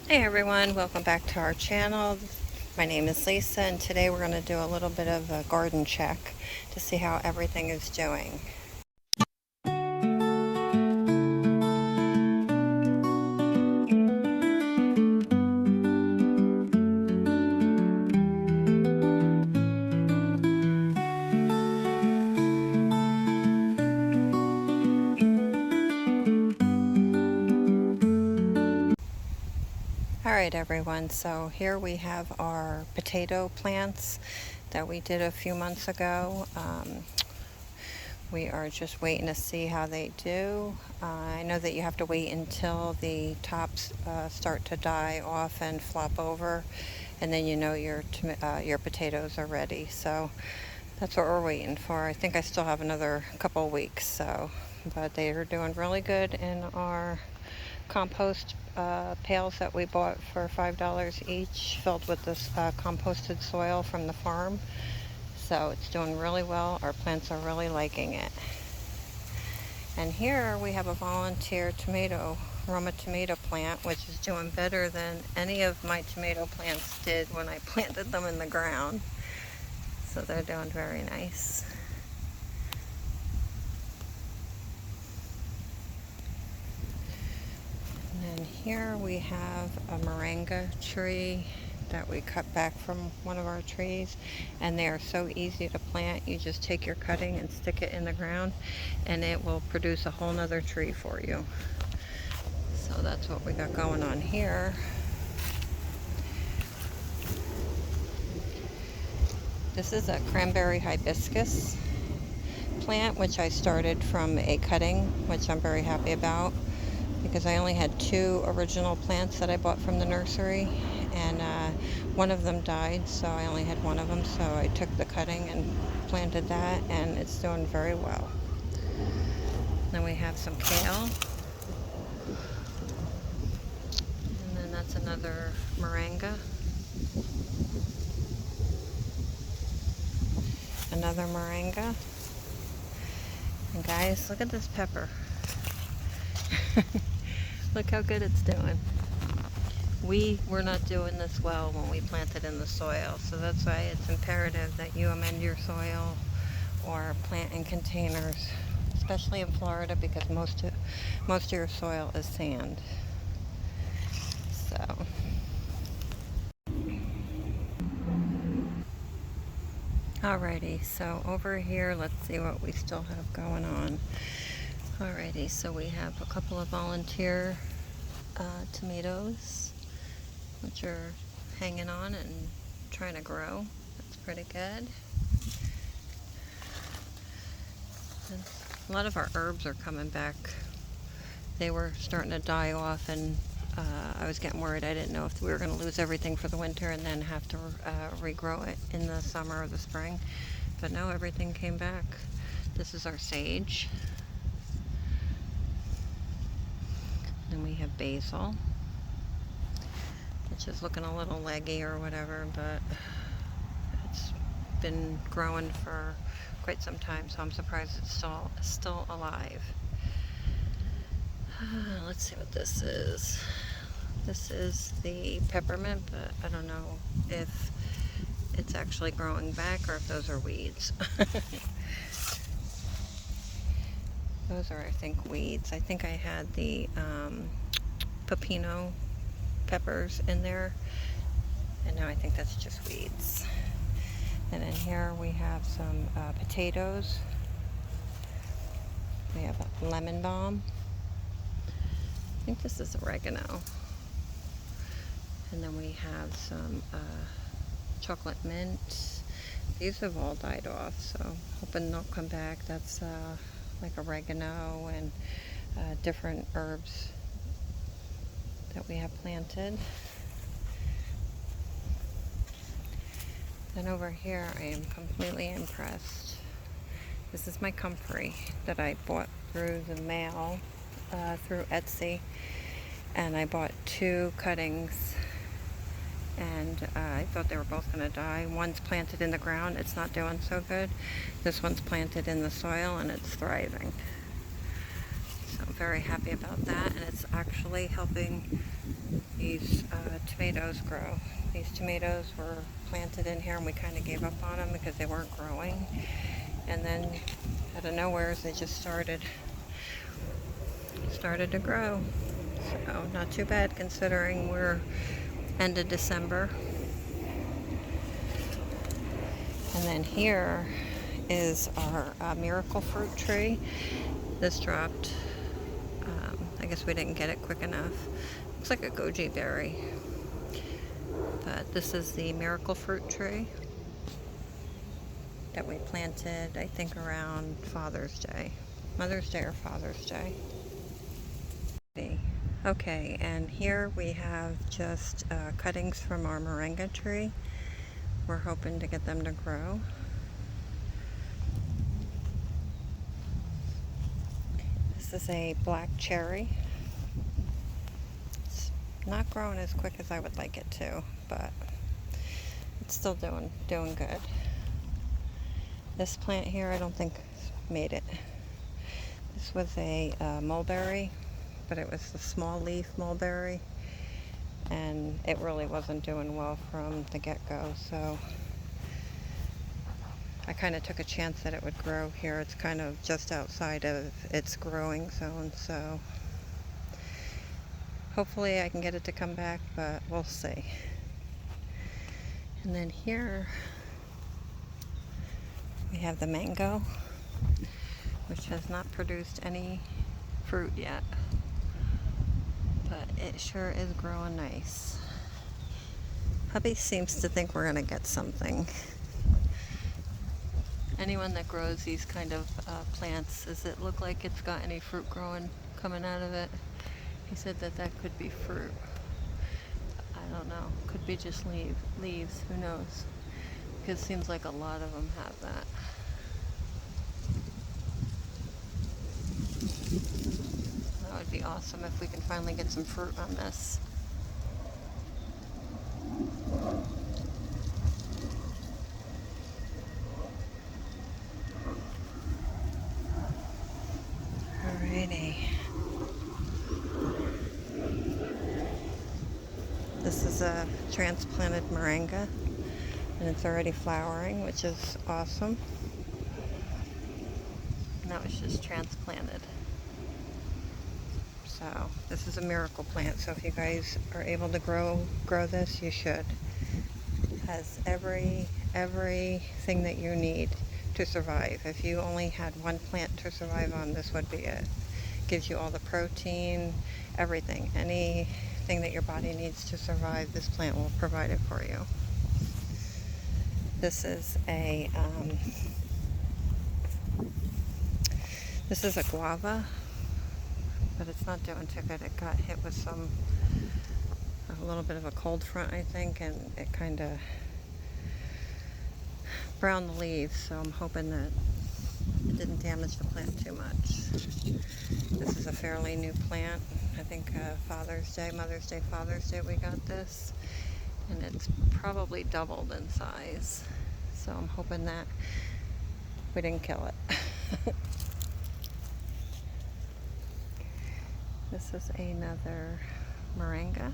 Hey everyone, welcome back to our channel. My name is Lisa and today we're going to do a little bit of a garden check to see how everything is doing. Alright everyone, so here we have our potato plants that we did a few months ago. We are just waiting to see how they do. I know that you have to wait until the tops start to die off and flop over, and then you know your potatoes are ready. So that's what we're waiting for. I think I still have another couple weeks, so, but they are doing really good in our compost pails that we bought for $5 each, filled with this composted soil from the farm. So it's doing really well. Our plants are really liking it. And here we have a volunteer Roma tomato plant, which is doing better than any of my tomato plants did when I planted them in the ground. So they're doing very nice. And then here we have a moringa tree that we cut back from one of our trees, and they are so easy to plant. You just take your cutting and stick it in the ground and it will produce a whole nother tree for you. So that's what we got going on here. This is a cranberry hibiscus plant, which I started from a cutting, which I'm very happy about because I only had 2 original plants that I bought from the nursery, and one of them died, so I only had one of them, so I took the cutting and planted that, and it's doing very well. Then we have some kale, and then that's another moringa, another moringa, and guys, look at this pepper. Look how good it's doing. We were not doing this well when we planted in the soil, so that's why it's imperative that you amend your soil or plant in containers, especially in Florida, because most of your soil is sand. So alrighty, so over here, let's see what we still have going on. Alrighty, so we have a couple of volunteer tomatoes, which are hanging on and trying to grow. That's pretty good. And a lot of our herbs are coming back. They were starting to die off, and I was getting worried. I didn't know if we were going to lose everything for the winter and then have to regrow it in the summer or the spring. But no, everything came back. This is our sage. Then we have basil, which is looking a little leggy or whatever, but it's been growing for quite some time, so I'm surprised it's still alive. Let's see what this is. This is the peppermint, but I don't know if it's actually growing back or if those are weeds. Those are, I think, weeds. I think I had the pepino peppers in there, and now I think that's just weeds. And in here we have some potatoes. We have a lemon balm. I think this is oregano. And then we have some chocolate mint. These have all died off, so hoping they'll come back. That's like oregano and different herbs that we have planted. Then over here, I am completely impressed. This is my comfrey that I bought through the mail, through Etsy, and I bought 2 cuttings, and I thought they were both going to die. One's planted in the ground, it's not doing so good. This one's planted in the soil and it's thriving. So I'm very happy about that, and it's actually helping these tomatoes grow. These tomatoes were planted in here and we kind of gave up on them because they weren't growing. And then out of nowhere they just started to grow. So not too bad considering we're end of December. And then here is our miracle fruit tree. This dropped. I guess we didn't get it quick enough. Looks like a goji berry. But this is the miracle fruit tree that we planted, I think, around Father's Day. Mother's Day or Father's Day. Okay, and here we have just cuttings from our moringa tree. We're hoping to get them to grow. This is a black cherry. It's not growing as quick as I would like it to, but it's still doing good. This plant here, I don't think made it. This was a mulberry, but it was the small leaf mulberry, and it really wasn't doing well from the get-go, so I kind of took a chance that it would grow here. It's kind of just outside of its growing zone, so hopefully I can get it to come back, but we'll see. And then here we have the mango, which has not produced any fruit yet, but it sure is growing nice. Hubby seems to think we're going to get something. Anyone that grows these kind of plants, does it look like it's got any fruit coming out of it? He said that could be fruit. I don't know. Could be just leaves. Who knows? Because it seems like a lot of them have that. That would be awesome if we can finally get some fruit on this. Alrighty. This is a transplanted moringa, and it's already flowering, which is awesome. And that was just transplanted. So this is a miracle plant, so if you guys are able to grow this, you should. It has everything that you need to survive. If you only had one plant to survive on, this would be it. Gives you all the protein, everything. Anything that your body needs to survive, this plant will provide it for you. This is a guava, but it's not doing too good. It got hit with a little bit of a cold front, I think, and it kind of browned the leaves, so I'm hoping that it didn't damage the plant too much. This is a fairly new plant. I think Father's Day, Father's Day we got this, and it's probably doubled in size, so I'm hoping that we didn't kill it. This is another moringa.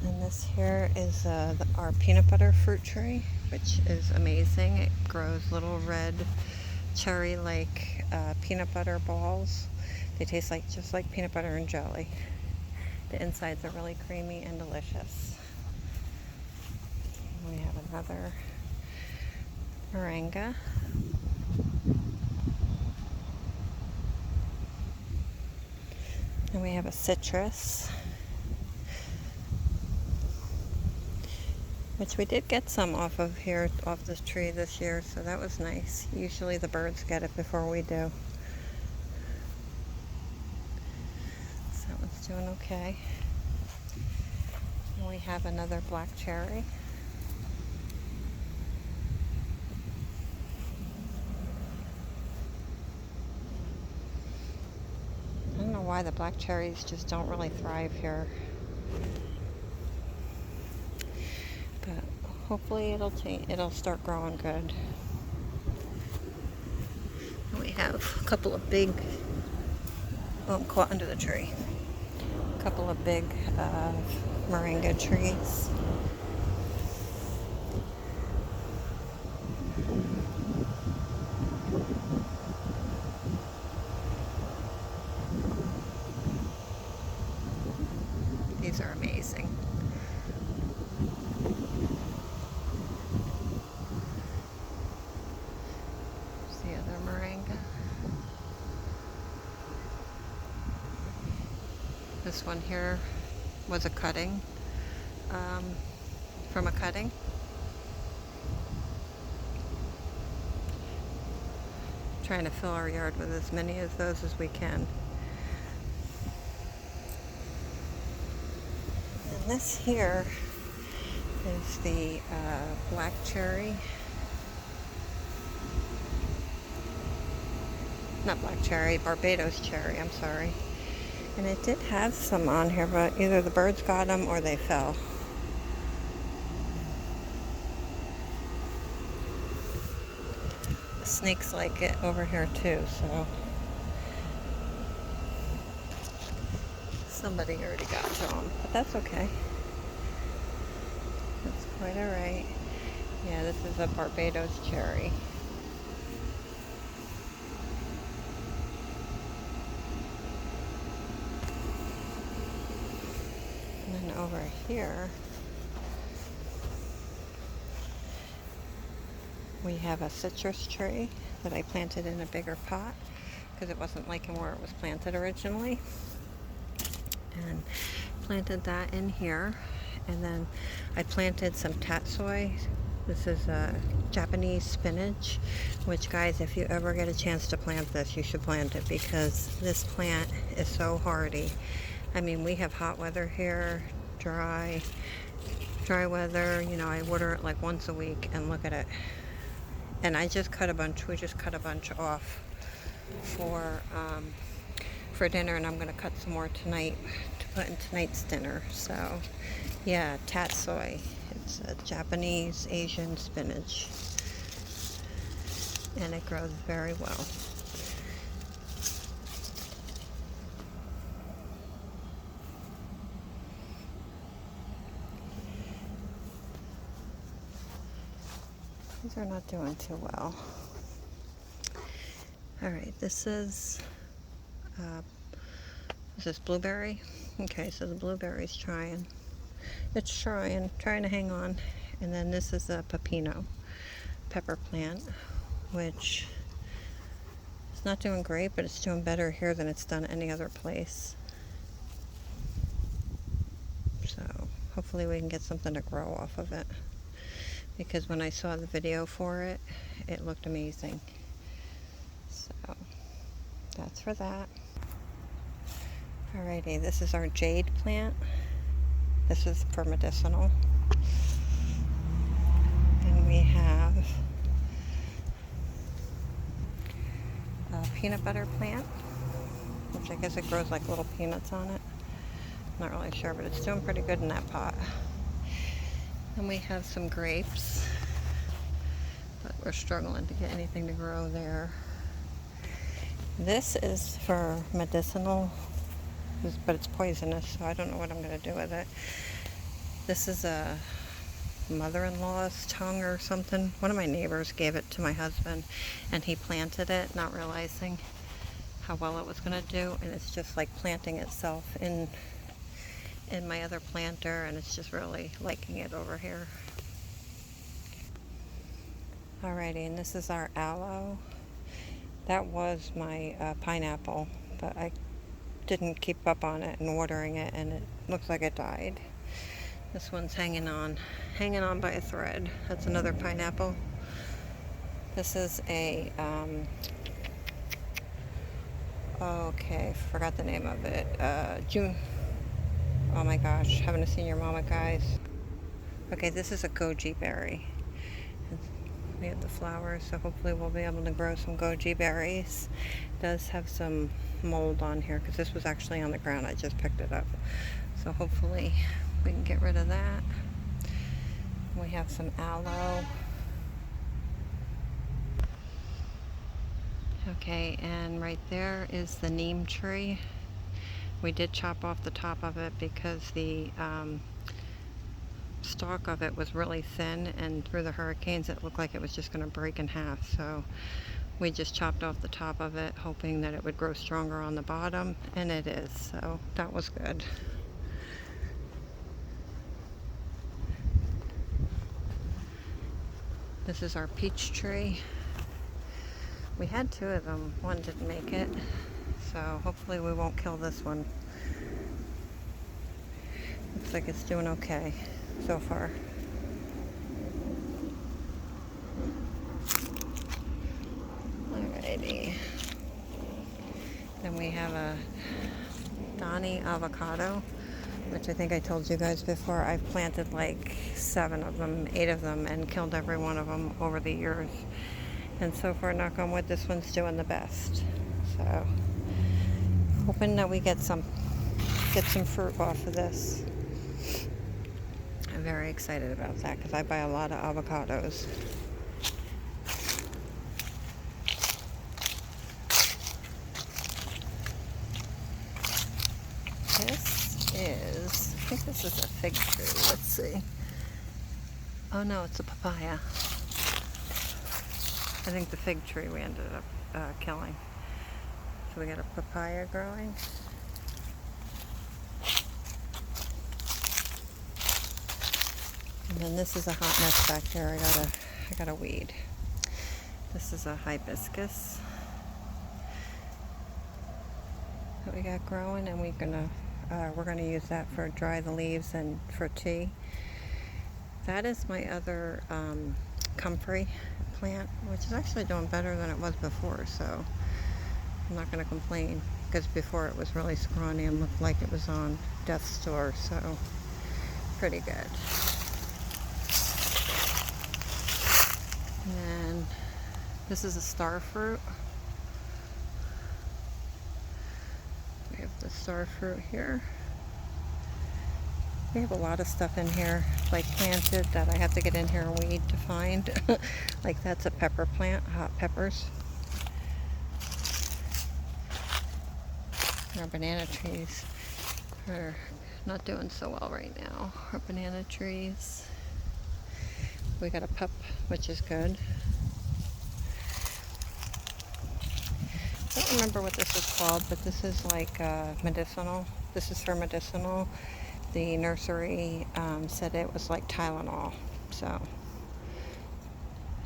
And this here is our peanut butter fruit tree, which is amazing. It grows little red cherry-like peanut butter balls. They taste just like peanut butter and jelly. The insides are really creamy and delicious. We have another moringa. And we have a citrus, which we did get some off this tree this year, so that was nice. Usually the birds get it before we do. So that one's doing okay. And we have another black cherry. I don't know why the black cherries just don't really thrive here. But hopefully it'll start growing good. And we have a couple of big, oh, I'm caught under the tree. A couple of big moringa trees. These are amazing. There's the other moringa. This one here was a cutting from a cutting. Trying to fill our yard with as many of those as we can. And this here is the black cherry. Not black cherry, Barbados cherry, I'm sorry. And it did have some on here, but either the birds got them or they fell. The snakes like it over here too, so somebody already got to them, but that's okay. That's quite alright. Yeah, this is a Barbados cherry. And then over here, we have a citrus tree that I planted in a bigger pot because it wasn't liking where it was planted originally. And planted that in here. And then I planted some tatsoi. This is a Japanese spinach, which, guys, if you ever get a chance to plant this, you should plant it because this plant is so hardy. I mean, we have hot weather here, dry weather. You know, I water it like once a week, and look at it. And I just cut a bunch. We just cut a bunch off for dinner, and I'm going to cut some more tonight to put in tonight's dinner. So, yeah, tatsoi. It's a Japanese Asian spinach, and it grows very well. These are not doing too well. All right, this is blueberry. Okay, so the blueberry's trying. It's trying to hang on. And then this is a pepino, pepper plant, which is not doing great, but it's doing better here than it's done any other place. So hopefully we can get something to grow off of it, because when I saw the video for it, it looked amazing. So that's for that. Alrighty, this is our jade plant. This is for medicinal. And we have a peanut butter plant, which I guess it grows like little peanuts on it. Not really sure, but it's doing pretty good in that pot. And we have some grapes, but we're struggling to get anything to grow there. This is for medicinal, but it's poisonous, so I don't know what I'm going to do with it. This is a mother-in-law's tongue or something. One of my neighbors gave it to my husband, and he planted it, not realizing how well it was going to do, and it's just like planting itself in my other planter, and it's just really liking it over here. Alrighty, and this is our aloe. That was my pineapple, but I didn't keep up on it and watering it, and it looks like it died. This one's hanging on by a thread. That's another pineapple. This is a okay, forgot the name of it. June. Oh my gosh, having a senior moment, guys. Okay, this is a goji berry. We have the flowers, so hopefully we'll be able to grow some goji berries. It does have some mold on here because this was actually on the ground. I just picked it up. So hopefully we can get rid of that. We have some aloe. Okay, and right there is the neem tree. We did chop off the top of it because the stalk of it was really thin, and through the hurricanes it looked like it was just going to break in half. So we just chopped off the top of it, hoping that it would grow stronger on the bottom, and it is. So that was good. This is our peach tree. We had 2 of them. One didn't make it. So hopefully we won't kill this one. Looks like it's doing okay so far. Alrighty. Then we have a Donny avocado, which I think I told you guys before. I've planted like 7 of them, 8 of them, and killed every one of them over the years. And so far, knock on wood, this one's doing the best. So, hoping that we get some fruit off of this. I'm very excited about that because I buy a lot of avocados. I think this is a fig tree. Let's see. Oh no, it's a papaya. I think the fig tree we ended up killing. So we got a papaya growing. And then this is a hot mess back here. I got a weed. This is a hibiscus that we got growing, and we're gonna use that for dry the leaves and for tea. That is my other comfrey plant, which is actually doing better than it was before, so I'm not going to complain, because before it was really scrawny and looked like it was on death's door, so pretty good. And then this is a star fruit. We have the star fruit here. We have a lot of stuff in here, like planted, that I have to get in here and weed to find. Like that's a pepper plant, hot peppers. Our banana trees are not doing so well right now. Our banana trees. We got a pup, which is good. I don't remember what this is called, but this is like medicinal. This is for medicinal. The nursery said it was like Tylenol, so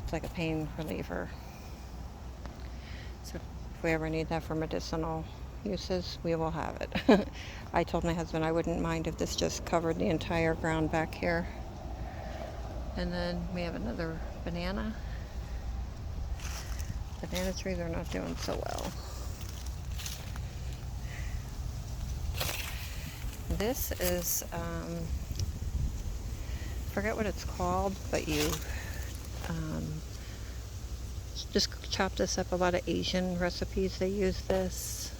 it's like a pain reliever. So if we ever need that for medicinal uses, we will have it. I told my husband I wouldn't mind if this just covered the entire ground back here. And then we have another banana. Banana trees are not doing so well. This is, forget what it's called, but you just chop this up. A lot of Asian recipes, they use this.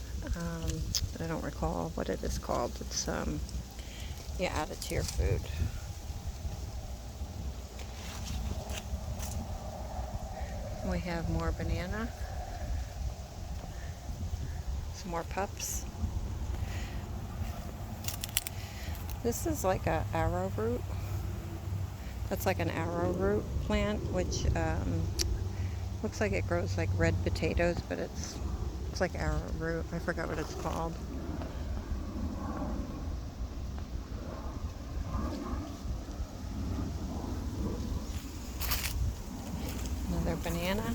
I don't recall what it is called. It's, you add it to your food. We have more banana. Some more pups. This is like a arrowroot. That's like an arrowroot plant, which looks like it grows like red potatoes, but it's like arrowroot. I forgot what it's called. Another banana.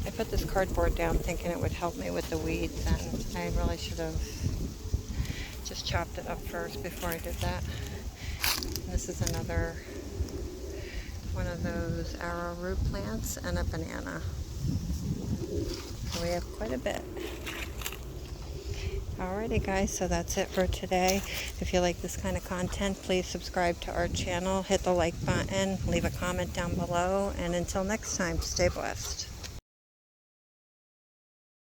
I put this cardboard down thinking it would help me with the weeds, and I really should have just chopped it up first before I did that. And this is another one of those arrowroot plants, and a banana. So we have quite a bit. Alrighty guys, so that's it for today. If you like this kind of content, please subscribe to our channel, hit the like button, leave a comment down below, and until next time, stay blessed.